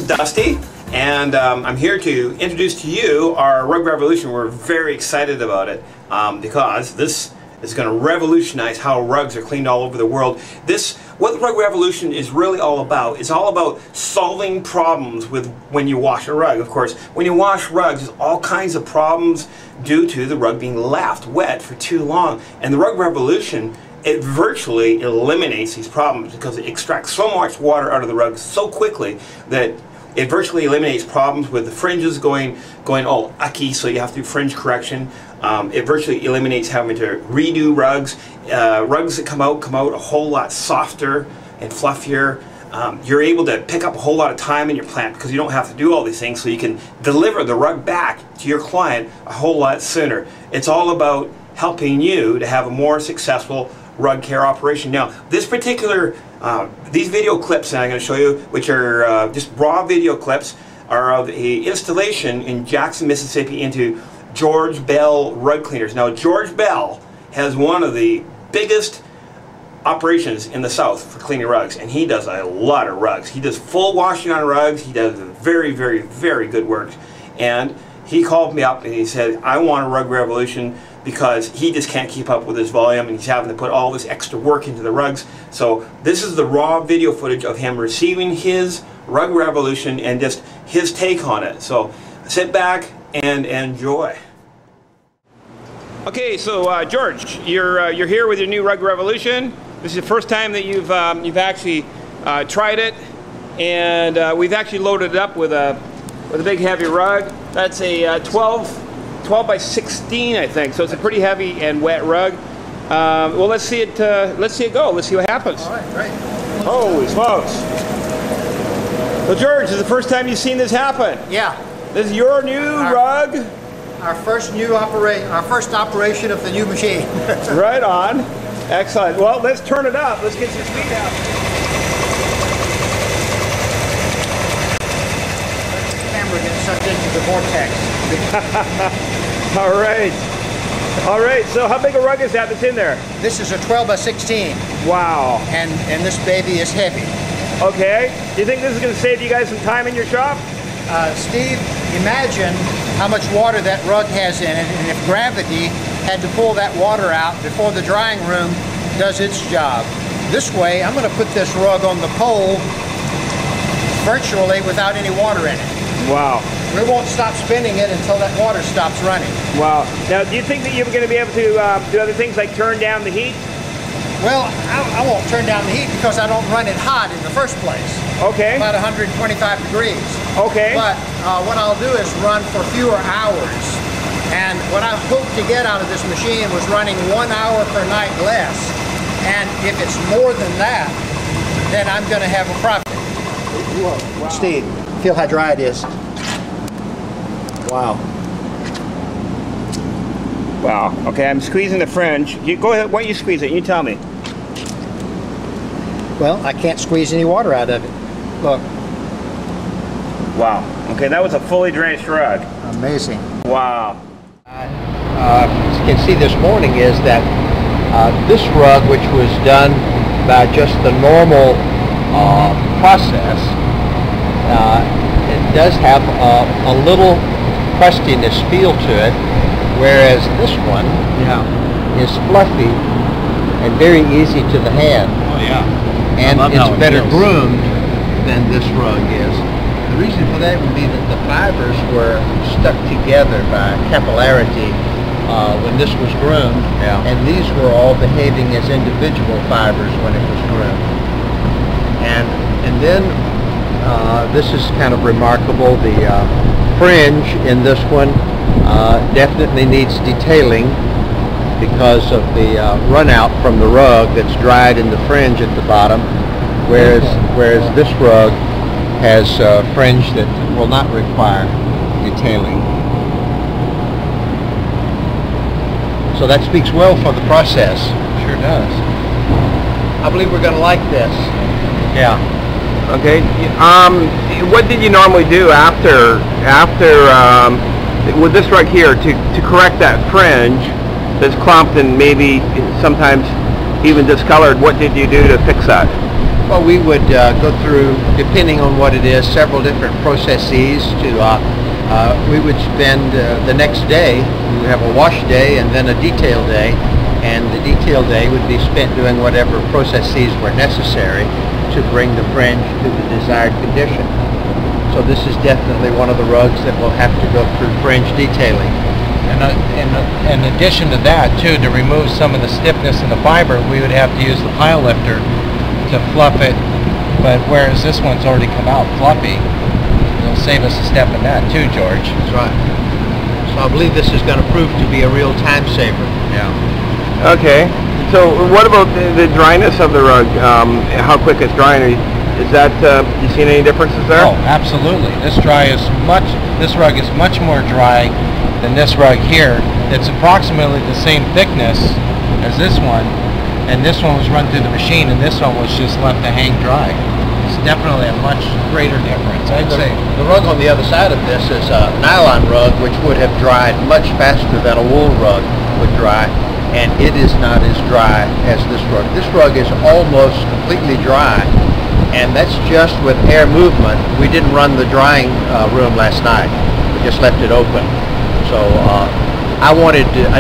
is Dusty, and I'm here to introduce to you our RugRevolution. We're very excited about it because this is going to revolutionize how rugs are cleaned all over the world. What RugRevolution is really all about, is all about solving problems with when you wash a rug. Of course, when you wash rugs, there's all kinds of problems due to the rug being left wet for too long. And the RugRevolution, it virtually eliminates these problems because it extracts so much water out of the rug so quickly that it virtually eliminates problems with the fringes going all ucky, so you have to do fringe correction. It virtually eliminates having to redo rugs. Rugs that come out a whole lot softer and fluffier. You're able to pick up a whole lot of time in your plant because you don't have to do all these things, so you can deliver the rug back to your client a whole lot sooner. It's all about helping you to have a more successful rug care operation. Now, this particular, these video clips that I'm going to show you, which are just raw video clips, are of a installation in Jackson, Mississippi into George Bell Rug Cleaners. Now, George Bell has one of the biggest operations in the South for cleaning rugs, and he does a lot of rugs. He does full washing on rugs. He does very, very, very good work. And he called me up and he said, I want a RugRevolution, because he just can't keep up with his volume and he's having to put all this extra work into the rugs. So this is the raw video footage of him receiving his RugRevolution and just his take on it. So sit back and enjoy. Okay, so George, you're here with your new RugRevolution. This is the first time that you've actually tried it, and we've actually loaded it up with a big heavy rug. That's a 12 by 16, I think. So it's a pretty heavy and wet rug. Well, let's see it go. Let's see what happens. All right, great. Holy smokes! So George, this is the first time you've seen this happen. Yeah. This is your new rug. Our first operation of the new machine. Right on. Excellent. Well, let's turn it up. Let's get some speed out. Camera gets sucked into the vortex. All right. All right. So how big a rug is that's in there? This is a 12 by 16. Wow. And this baby is heavy. Okay. Do you think this is going to save you guys some time in your shop? Steve, imagine how much water that rug has in it, and if gravity had to pull that water out before the drying room does its job. This way, I'm going to put this rug on the pole virtually without any water in it. Wow. We won't stop spinning it until that water stops running. Wow. Now, do you think that you're going to be able to do other things like turn down the heat? Well, I won't turn down the heat because I don't run it hot in the first place. Okay. About 125 degrees. Okay. But what I'll do is run for fewer hours. And what I hope to get out of this machine was running 1 hour per night less. And if it's more than that, then I'm going to have a profit. Wow. Steve, feel how dry it is. Wow. Wow. Okay, I'm squeezing the fringe. You go ahead. Why don't you squeeze it? You tell me. Well, I can't squeeze any water out of it. Look. Wow. Okay, that was a fully drenched rug. Amazing. Wow. As you can see this morning is that this rug, which was done by just the normal process, it does have a little crustiness feel to it, whereas this one is fluffy and very easy to the hand. Oh yeah. And it's better groomed than this rug is. The reason for that would be that the fibers were stuck together by capillarity when this was groomed, and these were all behaving as individual fibers when it was groomed. And then this is kind of remarkable. The fringe in this one definitely needs detailing because of the run out from the rug that's dried in the fringe at the bottom, whereas this rug has fringe that will not require detailing. So that speaks well for the process. Sure does. I believe we're going to like this. Yeah. Okay. What did you normally do after with this rug here to correct that fringe that's clumped and maybe sometimes even discolored? What did you do to fix that? Well, we would go through, depending on what it is, several different processes we would spend the next day. We would have a wash day and then a detail day, and the detail day would be spent doing whatever processes were necessary to bring the fringe to the desired condition. So this is definitely one of the rugs that will have to go through fringe detailing. And in addition to that, too, to remove some of the stiffness in the fiber, we would have to use the pile lifter to fluff it. But whereas this one's already come out fluffy, it'll save us a step in that too, George. That's right. So I believe this is going to prove to be a real time saver. Yeah. Okay. So what about the dryness of the rug? How quick it's drying? Is that you seen any differences there? Oh, absolutely. This rug is much more dry than this rug here. It's approximately the same thickness as this one, and this one was run through the machine, and this one was just left to hang dry. It's definitely a much greater difference, I'd say. The rug on the other side of this is a nylon rug, which would have dried much faster than a wool rug would dry, and it is not as dry as this rug. This rug is almost completely dry, and that's just with air movement. We didn't run the drying room last night. We just left it open. So I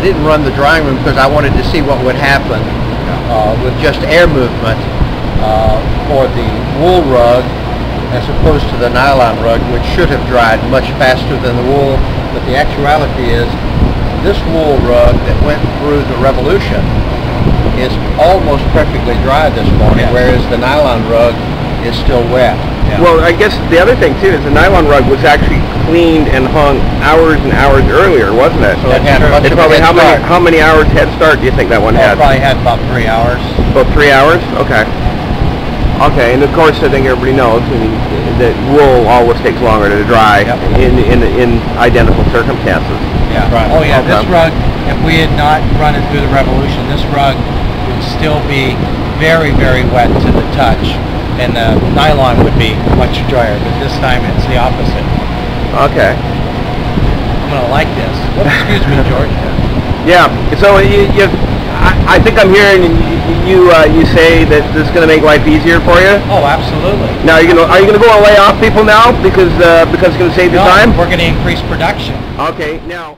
didn't run the drying room because I wanted to see what would happen with just air movement for the wool rug as opposed to the nylon rug, which should have dried much faster than the wool. But the actuality is this wool rug that went through the Revolution is almost perfectly dry this morning, whereas the nylon rug is still wet. Yeah. Well, I guess the other thing too is the nylon rug was actually cleaned and hung hours and hours earlier, wasn't it? So it had much of a probably head start. how many hours head start do you think that one had? Probably had about 3 hours. About 3 hours? Okay. Okay, and of course I think everybody knows that wool always takes longer to dry in identical circumstances. Yeah. Right. Oh yeah, this rug, if we had not run it through the Revolution, this rug would still be very, very wet to the touch, and the nylon would be much drier, but this time it's the opposite. Okay. I'm going to like this. Excuse me, George. Yeah, so I think I'm hearing you say that this is going to make life easier for you? Oh, absolutely. Now, are you going to go and lay off people now because it's going to save you time? We're going to increase production. Okay, now.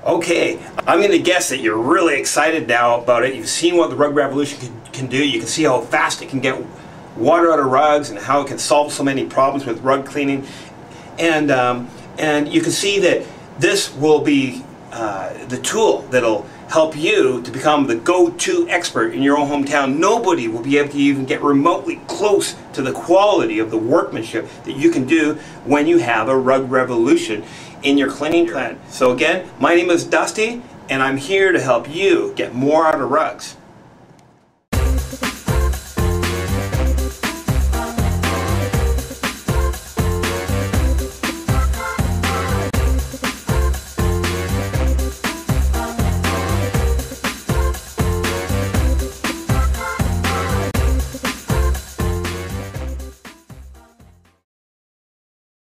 Okay, I'm going to guess that you're really excited now about it. You've seen what the RugRevolution can do. You can see how fast it can get water out of rugs and how it can solve so many problems with rug cleaning. And you can see that this will be the tool that'll help you to become the go-to expert in your own hometown. Nobody will be able to even get remotely close to the quality of the workmanship that you can do when you have a RugRevolution in your cleaning plan. So again, my name is Dusty, and I'm here to help you get more out of rugs.